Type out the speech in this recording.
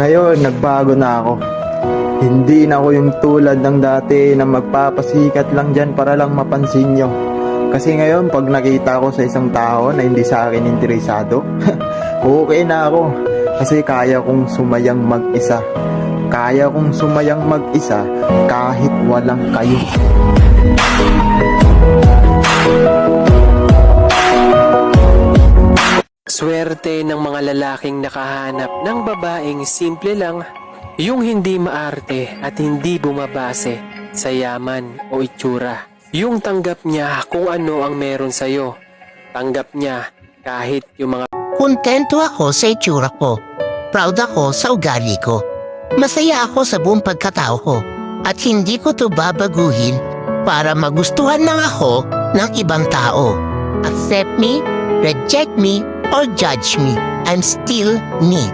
Ngayon, nagbago na ako. Hindi na ako yung tulad ng dati na magpapasikat lang dyan para lang mapansin nyo. Kasi ngayon, pag nakita ko sa isang tao na hindi sa akin interesado, okay na ako. Kasi kaya kong sumayang mag-isa. Kaya kong sumayang mag-isa kahit walang kayo. Swerte ng mga lalaking nakahanap ng babaeng simple lang, yung hindi maarte at hindi bumabase sa yaman o itsura. Yung tanggap niya kung ano ang meron sa'yo. Tanggap niya kahit yung mga Kontento ako sa itsura ko. Proud ako sa ugali ko. Masaya ako sa buong pagkatao ko. At hindi ko to babaguhin para magustuhan lang ako ng ibang tao. Accept me, reject me, or judge me. I'm still me.